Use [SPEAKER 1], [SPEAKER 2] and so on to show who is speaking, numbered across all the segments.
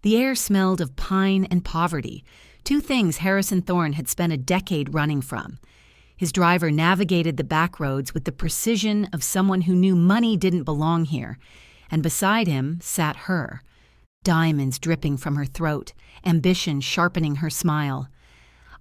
[SPEAKER 1] The air smelled of pine and poverty, two things Harrison Thorne had spent a decade running from. His driver navigated the back roads with the precision of someone who knew money didn't belong here, and beside him sat her, diamonds dripping from her throat, ambition sharpening her smile.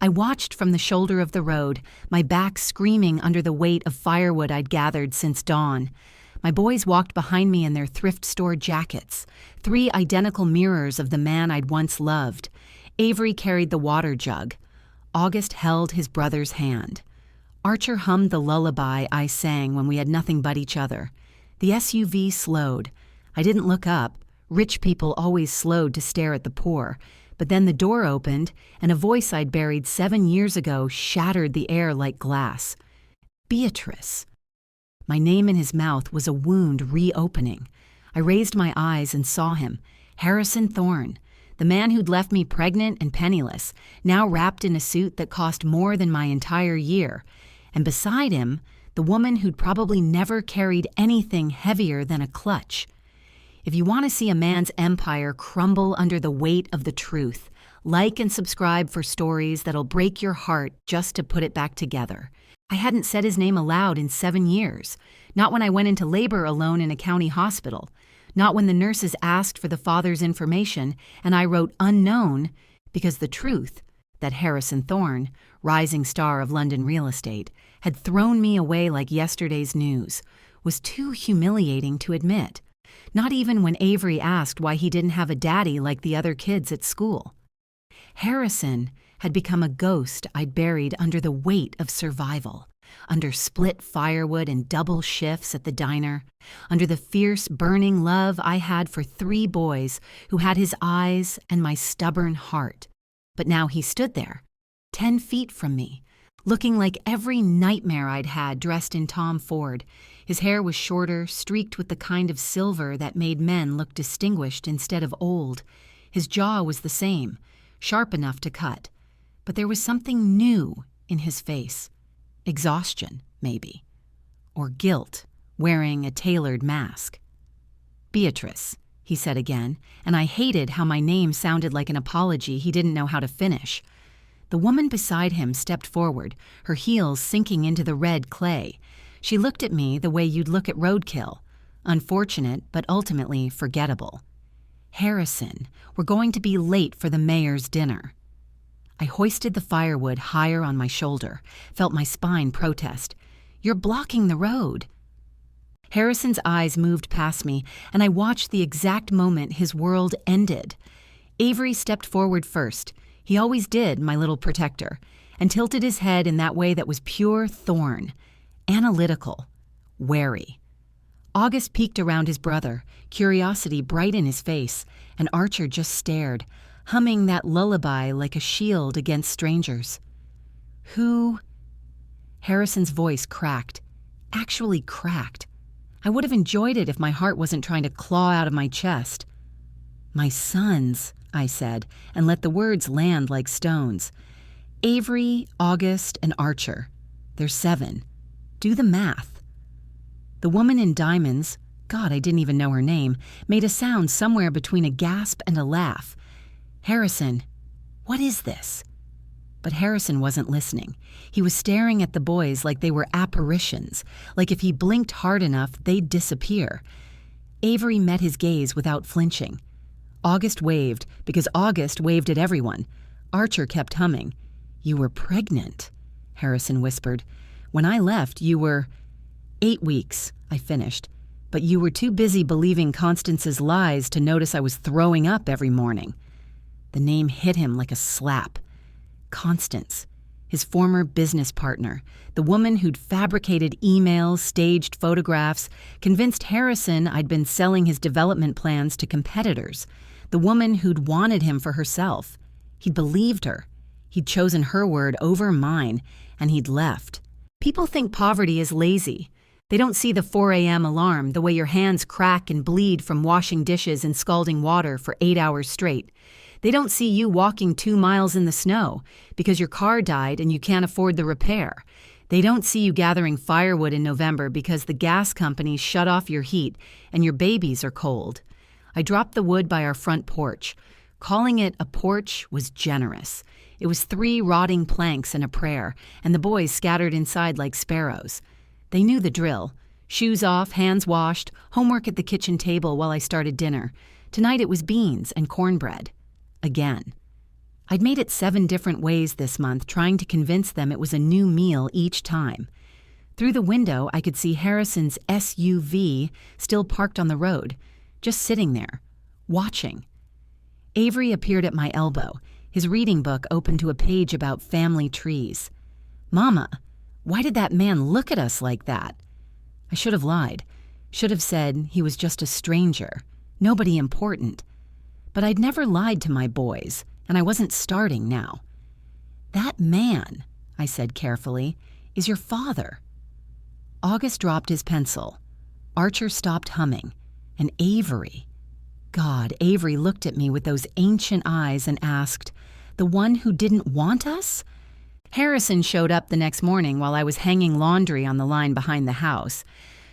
[SPEAKER 1] I watched from the shoulder of the road, my back screaming under the weight of firewood I'd gathered since dawn. My boys walked behind me in their thrift store jackets, 3 identical mirrors of the man I'd once loved. Avery carried the water jug. August held his brother's hand. Archer hummed the lullaby I sang when we had nothing but each other. The SUV slowed. I didn't look up. Rich people always slowed to stare at the poor. But then the door opened, and a voice I'd buried 7 years ago shattered the air like glass. Beatrice. My name in his mouth was a wound reopening. I raised my eyes and saw him, Harrison Thorne, the man who'd left me pregnant and penniless, now wrapped in a suit that cost more than my entire year. And beside him, the woman who'd probably never carried anything heavier than a clutch. If you want to see a man's empire crumble under the weight of the truth, like and subscribe for stories that'll break your heart just to put it back together. I hadn't said his name aloud in 7 years, not when I went into labor alone in a county hospital, not when the nurses asked for the father's information and I wrote unknown because the truth, that Harrison Thorne, rising star of London real estate, had thrown me away like yesterday's news, was too humiliating to admit. Not even when Avery asked why he didn't have a daddy like the other kids at school. Harrison had become a ghost I'd buried under the weight of survival, under split firewood and double shifts at the diner, under the fierce, burning love I had for 3 boys who had his eyes and my stubborn heart. But now he stood there, 10 feet from me, looking like every nightmare I'd had dressed in Tom Ford. His hair was shorter, streaked with the kind of silver that made men look distinguished instead of old. His jaw was the same, sharp enough to cut. But there was something new in his face. Exhaustion, maybe. Or guilt, wearing a tailored mask. Beatrice, he said again, and I hated how my name sounded like an apology he didn't know how to finish. The woman beside him stepped forward, her heels sinking into the red clay. She looked at me the way you'd look at roadkill. Unfortunate, but ultimately forgettable. Harrison, we're going to be late for the mayor's dinner. I hoisted the firewood higher on my shoulder, felt my spine protest. You're blocking the road. Harrison's eyes moved past me, and I watched the exact moment his world ended. Avery stepped forward first. He always did, my little protector, and tilted his head in that way that was pure Thorne. Analytical, wary. August peeked around his brother, curiosity bright in his face, and Archer just stared, humming that lullaby like a shield against strangers. Who? Harrison's voice cracked. Actually cracked. I would have enjoyed it if my heart wasn't trying to claw out of my chest. My sons, I said, and let the words land like stones. Avery, August, and Archer. There's 7. Do the math. The woman in diamonds, God, I didn't even know her name, made a sound somewhere between a gasp and a laugh. Harrison, what is this? But Harrison wasn't listening. He was staring at the boys like they were apparitions, like if he blinked hard enough, they'd disappear. Avery met his gaze without flinching. August waved, because August waved at everyone. Archer kept humming. You were pregnant, Harrison whispered. When I left, you were 8 weeks, I finished. But you were too busy believing Constance's lies to notice I was throwing up every morning. The name hit him like a slap. Constance, his former business partner, the woman who'd fabricated emails, staged photographs, convinced Harrison I'd been selling his development plans to competitors, the woman who'd wanted him for herself. He'd believed her. He'd chosen her word over mine, and he'd left. People think poverty is lazy. They don't see the 4 a.m. alarm, the way your hands crack and bleed from washing dishes in scalding water for 8 hours straight. They don't see you walking 2 miles in the snow because your car died and you can't afford the repair. They don't see you gathering firewood in November because the gas companies shut off your heat and your babies are cold. I dropped the wood by our front porch. Calling it a porch was generous. It was 3 rotting planks and a prayer, and the boys scattered inside like sparrows. They knew the drill. Shoes off, hands washed, homework at the kitchen table while I started dinner. Tonight it was beans and cornbread. Again. I'd made it 7 different ways this month, trying to convince them it was a new meal each time. Through the window, I could see Harrison's SUV still parked on the road, just sitting there, watching. Avery appeared at my elbow, his reading book open to a page about family trees. "Mama, why did that man look at us like that?" I should have lied. Should have said he was just a stranger, nobody important. But I'd never lied to my boys, and I wasn't starting now. "That man," I said carefully, "is your father." August dropped his pencil. Archer stopped humming. And Avery. God, Avery looked at me with those ancient eyes and asked, "The one who didn't want us?" Harrison showed up the next morning while I was hanging laundry on the line behind the house.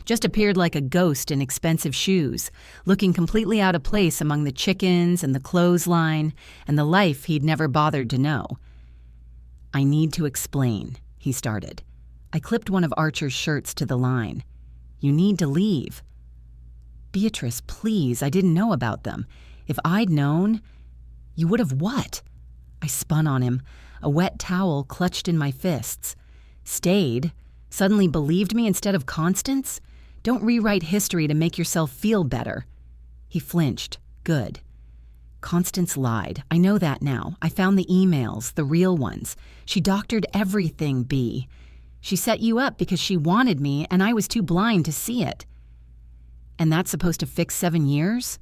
[SPEAKER 1] Just appeared like a ghost in expensive shoes, looking completely out of place among the chickens and the clothesline and the life he'd never bothered to know. "I need to explain," he started. I clipped one of Archer's shirts to the line. "You need to leave." "Beatrice, please, I didn't know about them. If I'd known..." "You would have what?" I spun on him, a wet towel clutched in my fists. "Stayed? Suddenly believed me instead of Constance? Don't rewrite history to make yourself feel better." He flinched. Good. "Constance lied. I know that now. I found the emails, the real ones. She doctored everything, B. She set you up because she wanted me, and I was too blind to see it." "And that's supposed to fix 7 years?"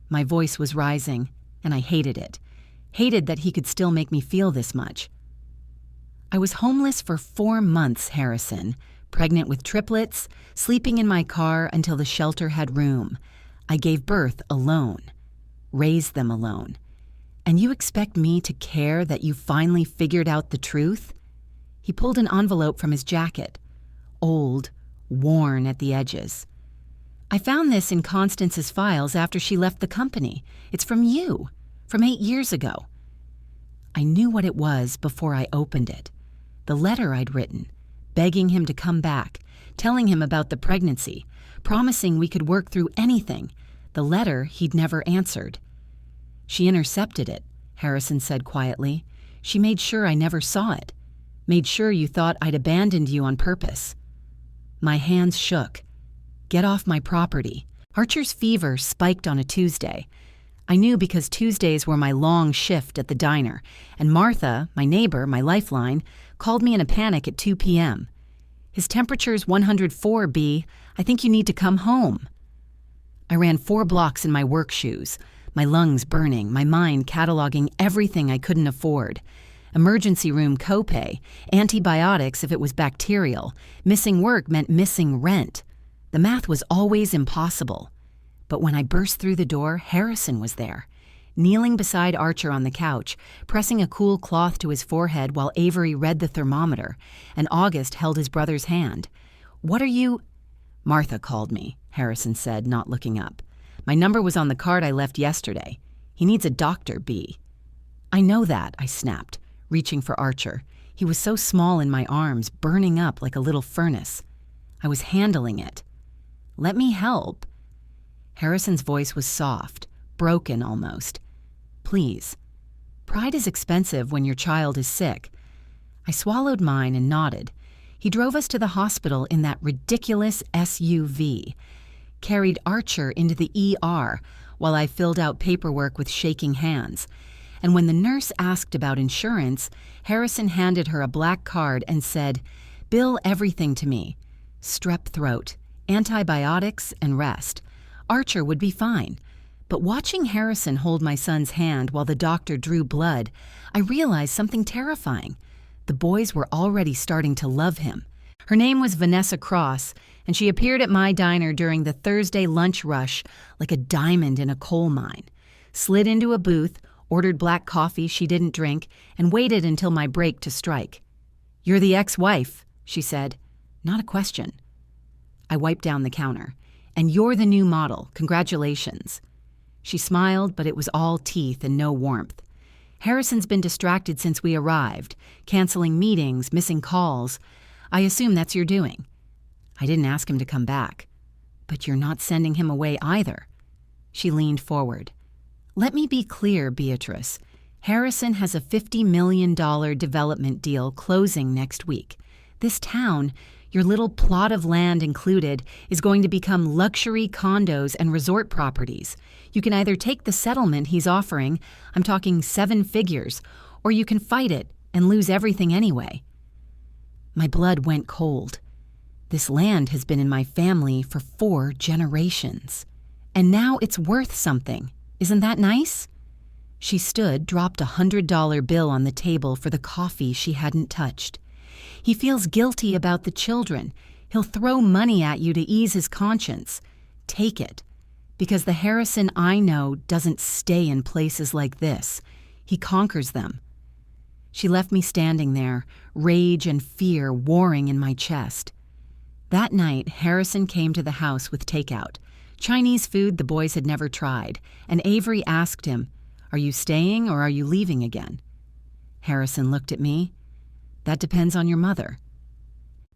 [SPEAKER 1] My voice was rising, and I hated it. Hated that he could still make me feel this much. "I was homeless for 4 months, Harrison, pregnant with triplets, sleeping in my car until the shelter had room. I gave birth alone, raised them alone. And you expect me to care that you finally figured out the truth?" He pulled an envelope from his jacket, old, worn at the edges. "I found this in Constance's files after she left the company. It's from you, from 8 years ago." I knew what it was before I opened it. The letter I'd written, begging him to come back, telling him about the pregnancy, promising we could work through anything. The letter he'd never answered. "She intercepted it," Harrison said quietly. "She made sure I never saw it. Made sure you thought I'd abandoned you on purpose." My hands shook. "Get off my property." Archer's fever spiked on a Tuesday. I knew because Tuesdays were my long shift at the diner, and Martha, my neighbor, my lifeline, called me in a panic at 2 p.m. "His temperature's 104, B. I think you need to come home." I ran 4 blocks in my work shoes, my lungs burning, my mind cataloging everything I couldn't afford. Emergency room copay, antibiotics if it was bacterial, missing work meant missing rent. The math was always impossible. But when I burst through the door, Harrison was there, kneeling beside Archer on the couch, pressing a cool cloth to his forehead while Avery read the thermometer, and August held his brother's hand. "What are you—" "Martha called me," Harrison said, not looking up. "My number was on the card I left yesterday. He needs a doctor, B." "I know that," I snapped, reaching for Archer. He was so small in my arms, burning up like a little furnace. I was handling it. "Let me help." Harrison's voice was soft, broken almost. "Please. Pride is expensive when your child is sick." I swallowed mine and nodded. He drove us to the hospital in that ridiculous SUV, carried Archer into the ER while I filled out paperwork with shaking hands. And when the nurse asked about insurance, Harrison handed her a black card and said, "Bill everything to me. Strep throat, antibiotics, and rest. Archer would be fine." But watching Harrison hold my son's hand while the doctor drew blood, I realized something terrifying. The boys were already starting to love him. Her name was Vanessa Cross, and she appeared at my diner during the Thursday lunch rush like a diamond in a coal mine. Slid into a booth, ordered black coffee she didn't drink, and waited until my break to strike. "You're the ex-wife," she said. Not a question. I wiped down the counter. "And you're the new model. Congratulations." She smiled, but it was all teeth and no warmth. Harrison's been distracted since we arrived, canceling meetings, missing calls. I assume that's your doing. I didn't ask him to come back. But you're not sending him away either. She leaned forward. Let me be clear, Beatrice. Harrison has a $50 million development deal closing next week. This town, your little plot of land included, is going to become luxury condos and resort properties. You can either take the settlement he's offering, I'm talking 7 figures, or you can fight it and lose everything anyway. My blood went cold. This land has been in my family for 4 generations. And now it's worth something. Isn't that nice? She stood, dropped a $100 bill on the table for the coffee she hadn't touched. He feels guilty about the children. He'll throw money at you to ease his conscience. Take it. Because the Harrison I know doesn't stay in places like this. He conquers them. She left me standing there, rage and fear warring in my chest. That night, Harrison came to the house with takeout. Chinese food the boys had never tried, and Avery asked him, "Are you staying or are you leaving again?" Harrison looked at me. "That depends on your mother."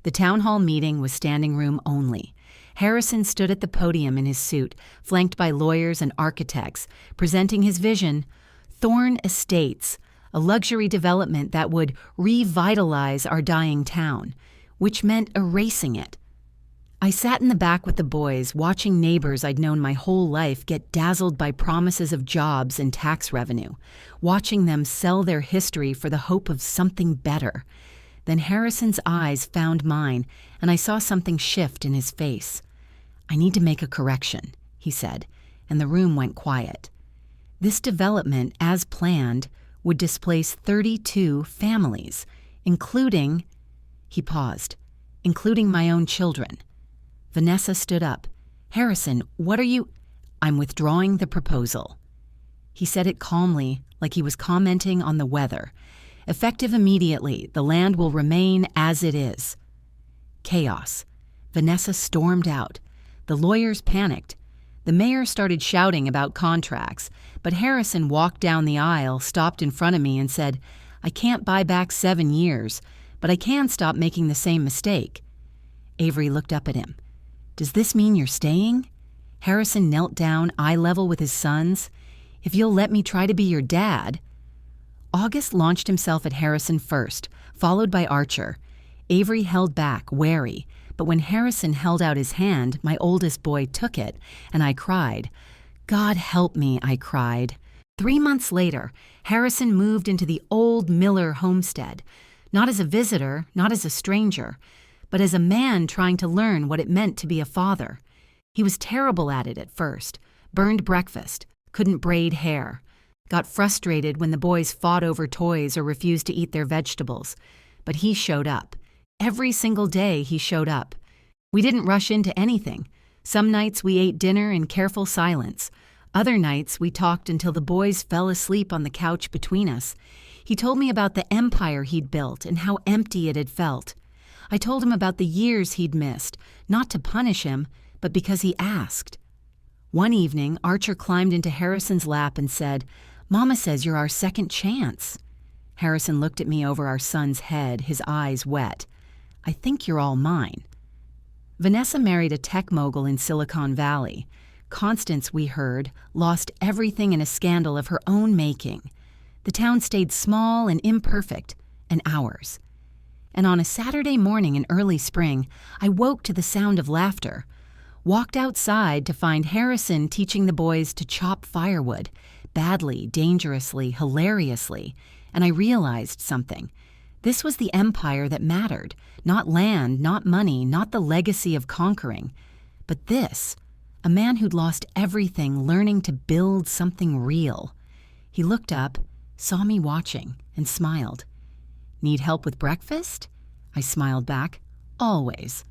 [SPEAKER 1] The town hall meeting was standing room only. Harrison stood at the podium in his suit, flanked by lawyers and architects, presenting his vision, Thorne Estates, a luxury development that would revitalize our dying town, which meant erasing it. I sat in the back with the boys, watching neighbors I'd known my whole life get dazzled by promises of jobs and tax revenue, watching them sell their history for the hope of something better. Then Harrison's eyes found mine, and I saw something shift in his face. "I need to make a correction," he said, and the room went quiet. This development, as planned, would displace 32 families, including... He paused. "Including my own children." Vanessa stood up. "Harrison, what are you—" "I'm withdrawing the proposal." He said it calmly, like he was commenting on the weather. "Effective immediately, the land will remain as it is." Chaos. Vanessa stormed out. The lawyers panicked. The mayor started shouting about contracts, but Harrison walked down the aisle, stopped in front of me, and said, "I can't buy back 7 years, but I can stop making the same mistake." Avery looked up at him. "Does this mean you're staying?" Harrison knelt down, eye level with his sons. "If you'll let me try to be your dad." August launched himself at Harrison first, followed by Archer. Avery held back, wary, but when Harrison held out his hand, my oldest boy took it, and I cried. "God help me," I cried. 3 months later, Harrison moved into the old Miller homestead, not as a visitor, not as a stranger, but as a man trying to learn what it meant to be a father. He was terrible at it at first, burned breakfast, couldn't braid hair, got frustrated when the boys fought over toys or refused to eat their vegetables. But he showed up. Every single day he showed up. We didn't rush into anything. Some nights we ate dinner in careful silence. Other nights we talked until the boys fell asleep on the couch between us. He told me about the empire he'd built and how empty it had felt. I told him about the years he'd missed, not to punish him, but because he asked. One evening, Archer climbed into Harrison's lap and said, "Mama says you're our second chance." Harrison looked at me over our son's head, his eyes wet. "I think you're all mine." Vanessa married a tech mogul in Silicon Valley. Constance, we heard, lost everything in a scandal of her own making. The town stayed small and imperfect, and ours. And on a Saturday morning in early spring, I woke to the sound of laughter. Walked outside to find Harrison teaching the boys to chop firewood, badly, dangerously, hilariously, and I realized something. This was the empire that mattered, not land, not money, not the legacy of conquering, but this, a man who'd lost everything learning to build something real. He looked up, saw me watching, and smiled. "Need help with breakfast?" I smiled back. "Always."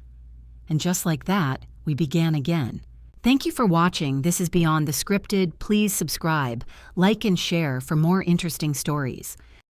[SPEAKER 1] And just like that, we began again. Thank you for watching. This is Beyond the Scripted. Please subscribe, like, and share for more interesting stories.